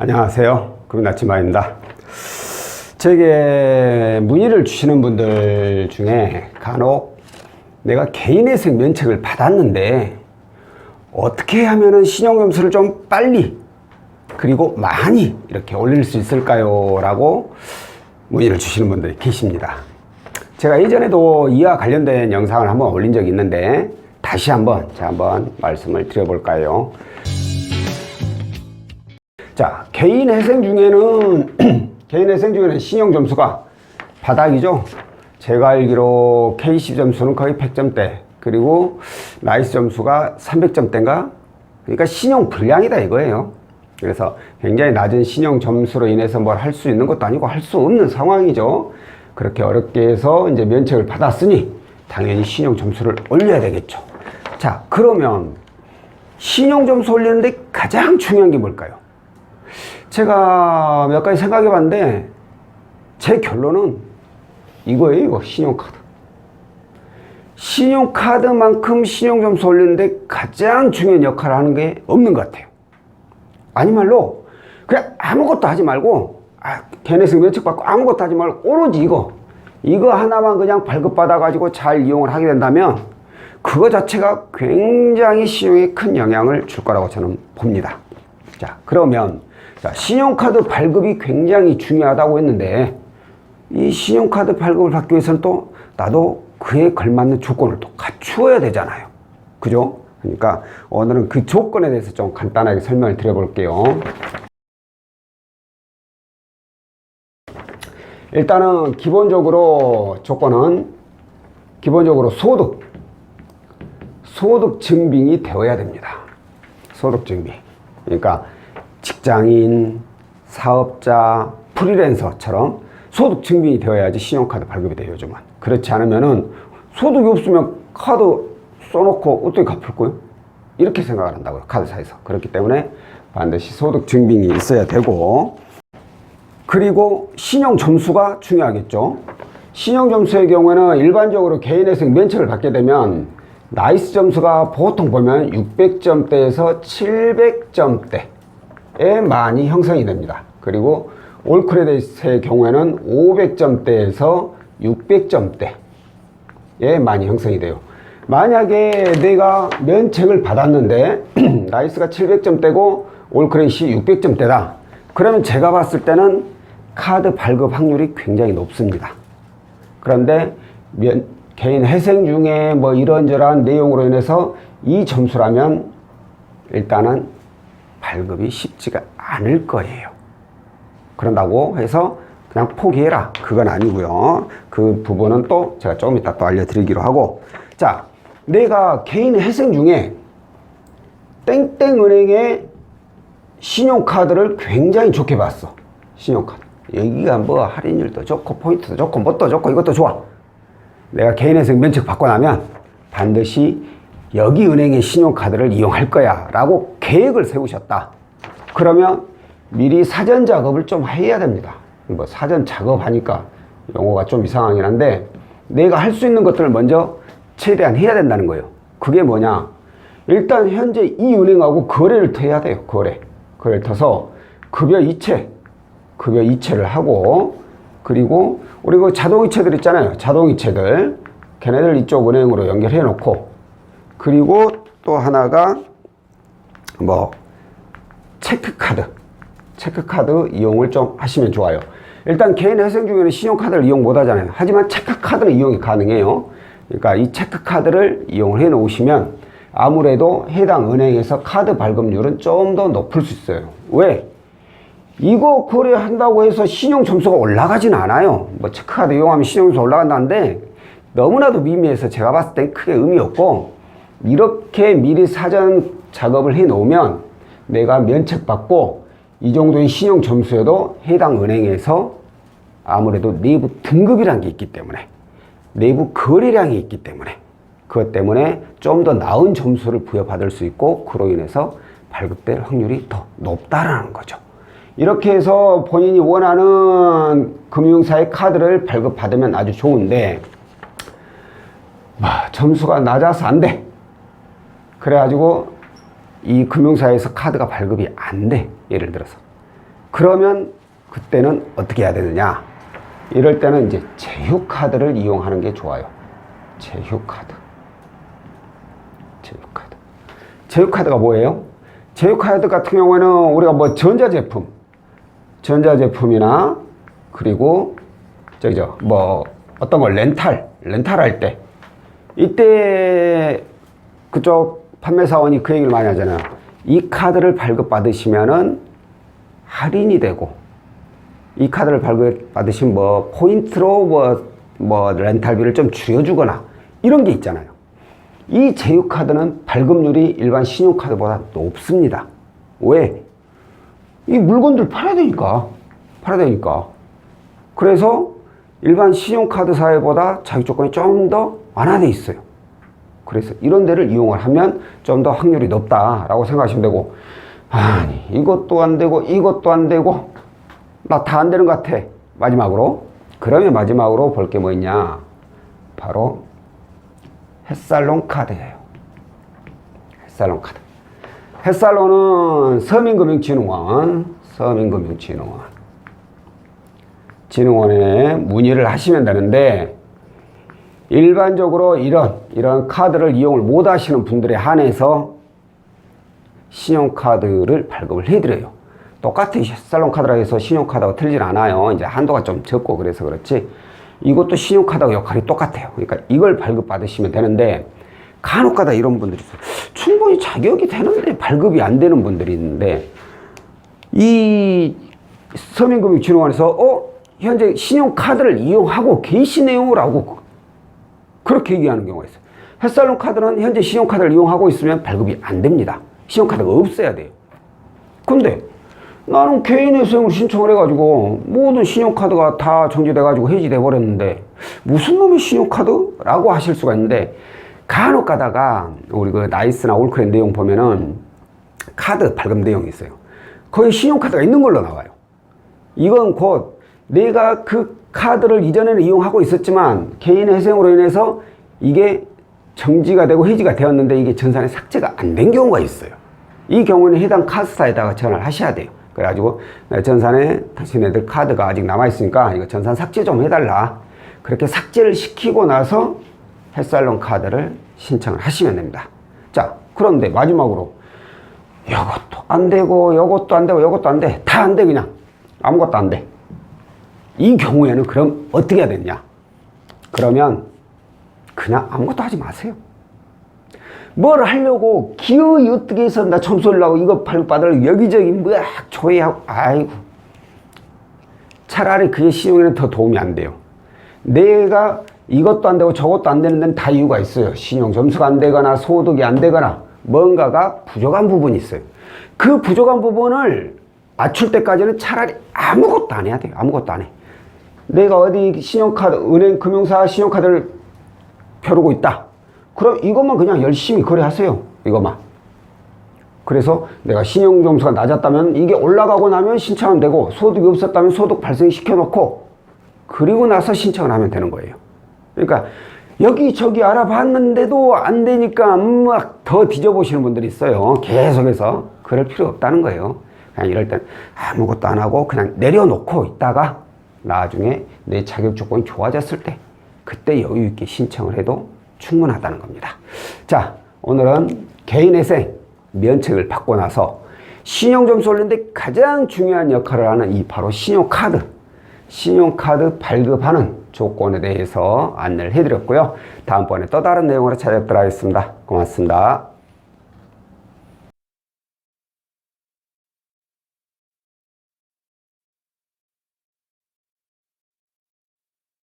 안녕하세요. 금나치마입니다. 제게 문의를 주시는 분들 중에 간혹 내가 개인회생 면책을 받았는데 어떻게 하면 신용점수를 좀 빨리 그리고 많이 이렇게 올릴 수 있을까요? 라고 문의를 주시는 분들이 계십니다. 제가 예전에도 이와 관련된 영상을 한번 올린 적이 있는데 다시 한번 말씀을 드려볼까요? 자, 개인회생 중에는 신용점수가 바닥이죠. 제가 알기로 KC 점수는 거의 100점대, 그리고 나이스 점수가 300점대인가? 그러니까 신용불량이다 이거예요. 그래서 굉장히 낮은 신용점수로 인해서 뭘 할 수 있는 것도 아니고 할 수 없는 상황이죠. 그렇게 어렵게 해서 이제 면책을 받았으니 당연히 신용점수를 올려야 되겠죠. 자, 그러면 신용점수 올리는데 가장 중요한 게 뭘까요? 제가 몇 가지 생각해 봤는데 제 결론은 이거예요. 이거 신용카드. 신용카드만큼 신용점수 올리는데 가장 중요한 역할을 하는 게 없는 것 같아요. 아니 말로 그냥 아무것도 하지 말고 개인회생 면책 받고 아무것도 하지 말고 오로지 이거 하나만 그냥 발급받아 가지고 잘 이용을 하게 된다면 그거 자체가 굉장히 신용에 큰 영향을 줄 거라고 저는 봅니다. 자, 그러면 신용카드 발급이 굉장히 중요하다고 했는데 이 신용카드 발급을 받기 위해서는 또 나도 그에 걸맞는 조건을 또 갖추어야 되잖아요. 그죠? 그러니까 오늘은 그 조건에 대해서 좀 간단하게 설명을 드려볼게요. 일단은 조건은 기본적으로 소득 증빙이 되어야 됩니다. 소득 증빙. 그러니까 직장인, 사업자, 프리랜서처럼 소득 증빙이 되어야지 신용카드 발급이 돼요, 요즘은. 그렇지 않으면은 소득이 없으면 카드 써놓고 어떻게 갚을 거예요? 이렇게 생각을 한다고요, 카드사에서. 그렇기 때문에 반드시 소득 증빙이 있어야 되고, 그리고 신용 점수가 중요하겠죠. 신용 점수의 경우에는 일반적으로 개인회생 면책을 받게 되면 나이스 점수가 보통 보면 600점대에서 700점대에 많이 형성이 됩니다. 그리고 올 크레딧의 경우에는 500점대에서 600점대에 많이 형성이 돼요. 만약에 내가 면책을 받았는데 나이스가 700점대고 올 크레딧이 600점대다. 그러면 제가 봤을 때는 카드 발급 확률이 굉장히 높습니다. 그런데 개인 회생 중에 뭐 이런저런 내용으로 인해서 이 점수라면 일단은 발급이 쉽지가 않을 거예요. 그런다고 해서 그냥 포기해라, 그건 아니고요. 그 부분은 또 제가 조금 이따 또 알려드리기로 하고, 자, 내가 개인 회생 중에 땡땡은행의 신용카드를 굉장히 좋게 봤어. 신용카드 여기가 뭐 할인율도 좋고 포인트도 좋고 뭣도 좋고 이것도 좋아. 내가 개인회생 면책 받고 나면 반드시 여기 은행의 신용카드를 이용할 거야 라고 계획을 세우셨다. 그러면 미리 사전 작업을 좀 해야 됩니다. 뭐 사전 작업하니까 용어가 좀 이상하긴 한데 내가 할 수 있는 것들을 먼저 최대한 해야 된다는 거예요. 그게 뭐냐? 일단 현재 이 은행하고 거래를 해야 돼요. 거래를 터서 급여 이체를 하고, 그리고 우리 그 자동이체들 있잖아요. 자동이체들 걔네들 이쪽 은행으로 연결해 놓고, 그리고 또 하나가 뭐 체크카드 이용을 좀 하시면 좋아요. 일단 개인 회생 중에는 신용카드를 이용 못 하잖아요. 하지만 체크카드는 이용이 가능해요. 그러니까 이 체크카드를 이용을 해 놓으시면 아무래도 해당 은행에서 카드 발급률은 좀 더 높을 수 있어요. 왜? 이거 거래한다고 해서 신용 점수가 올라가진 않아요. 뭐 체크카드 이용하면 신용 점수 올라간다는데 너무나도 미미해서 제가 봤을 땐 크게 의미 없고, 이렇게 미리 사전 작업을 해 놓으면 내가 면책받고 이 정도의 신용 점수여도 해당 은행에서 아무래도 내부 등급이란 게 있기 때문에, 내부 거래량이 있기 때문에, 그것 때문에 좀 더 나은 점수를 부여받을 수 있고, 그로 인해서 발급될 확률이 더 높다라는 거죠. 이렇게 해서 본인이 원하는 금융사의 카드를 발급받으면 아주 좋은데 점수가 낮아서 안 돼. 그래가지고 이 금융사에서 카드가 발급이 안 돼. 예를 들어서 그러면 그때는 어떻게 해야 되느냐? 이럴 때는 이제 제휴카드를 이용하는 게 좋아요. 제휴카드. 제휴카드. 제휴카드가 뭐예요? 제휴카드 같은 경우에는 우리가 뭐 전자제품이나 그리고 뭐 어떤 걸 렌탈할 때 이때 그쪽 판매사원이 그 얘기를 많이 하잖아요. 이 카드를 발급받으시면은 할인이 되고, 이 카드를 발급받으시면 뭐 포인트로 뭐 렌탈비를 좀 줄여주거나 이런 게 있잖아요. 이 제휴카드는 발급률이 일반 신용카드보다 높습니다. 왜? 이 물건들 팔아야 되니까. 그래서 일반 신용카드 사회보다 자격 조건이 좀 더 완화되어 있어요. 그래서 이런 데를 이용을 하면 좀 더 확률이 높다라고 생각하시면 되고, 아니 이것도 안 되고 이것도 안 되고 나 다 안 되는 것 같아. 그러면 마지막으로 볼 게 뭐 있냐? 바로 햇살론 카드예요. 햇살론 카드. 햇살론은 서민금융진흥원에 문의를 하시면 되는데, 일반적으로 이런 카드를 이용을 못 하시는 분들에 한해서 신용카드를 발급을 해드려요. 똑같이 햇살론 카드라 해서 신용카드하고 틀리진 않아요. 이제 한도가 좀 적고 그래서 그렇지. 이것도 신용카드하고 역할이 똑같아요. 그러니까 이걸 발급받으시면 되는데, 간혹가다 이런 분들이 있어요. 충분히 자격이 되는데 발급이 안 되는 분들이 있는데, 이 서민금융진흥원에서 현재 신용카드를 이용하고 계시네요 라고 그렇게 얘기하는 경우가 있어요. 햇살론 카드는 현재 신용카드를 이용하고 있으면 발급이 안 됩니다. 신용카드가 없어야 돼요. 근데 나는 개인회생을 신청을 해가지고 모든 신용카드가 다 정지돼가지고 해지돼 버렸는데 무슨 놈의 신용카드?라고 하실 수가 있는데, 간혹 가다가 우리 그 나이스나 올크랜 내용 보면은 카드 발급 내용이 있어요. 거기 신용카드가 있는 걸로 나와요. 이건 곧 내가 그 카드를 이전에는 이용하고 있었지만 개인회생으로 인해서 이게 정지가 되고 해지가 되었는데 이게 전산에 삭제가 안 된 경우가 있어요. 이 경우는 해당 카드사에다가 전화를 하셔야 돼요. 그래가지고 전산에 당신네들 카드가 아직 남아있으니까 이거 전산 삭제 좀 해달라. 그렇게 삭제를 시키고 나서 햇살론 카드를 신청을 하시면 됩니다. 자, 그런데 마지막으로 이것도 안 되고 이것도 안 되고 이것도 안 돼. 다 안 돼. 그냥 아무것도 안 돼. 이 경우에는 그럼 어떻게 해야 되냐? 그러면 그냥 아무것도 하지 마세요. 뭘 하려고 기어이 어떻게 해서 나 점수를 나고 이거 발급받으려고 여기저기 막 조회하고, 아이고, 차라리 그게 신용에는 더 도움이 안 돼요. 내가 이것도 안 되고 저것도 안 되는 데는 다 이유가 있어요. 신용 점수가 안 되거나 소득이 안 되거나 뭔가가 부족한 부분이 있어요. 그 부족한 부분을 맞출 때까지는 차라리 아무것도 안 해야 돼요. 아무것도 안 해. 내가 어디 신용카드, 은행, 금융사 신용카드를 펴르고 있다. 그럼 이것만 그냥 열심히 거래하세요. 이것만. 그래서 내가 신용점수가 낮았다면 이게 올라가고 나면 신청은 되고, 소득이 없었다면 소득 발생시켜 놓고 그리고 나서 신청을 하면 되는 거예요. 그러니까 여기저기 알아봤는데도 안 되니까 막 더 뒤져보시는 분들이 있어요. 계속해서. 그럴 필요 없다는 거예요. 그냥 이럴 땐 아무것도 안 하고 그냥 내려놓고 있다가 나중에 내 자격 조건이 좋아졌을 때 그때 여유 있게 신청을 해도 충분하다는 겁니다. 자, 오늘은 개인회생 면책을 받고 나서 신용점수 올리는데 가장 중요한 역할을 하는 이 바로 신용카드 발급하는 조건에 대해서 안내를 해드렸고요. 다음번에 또 다른 내용으로 찾아뵙도록 하겠습니다. 고맙습니다.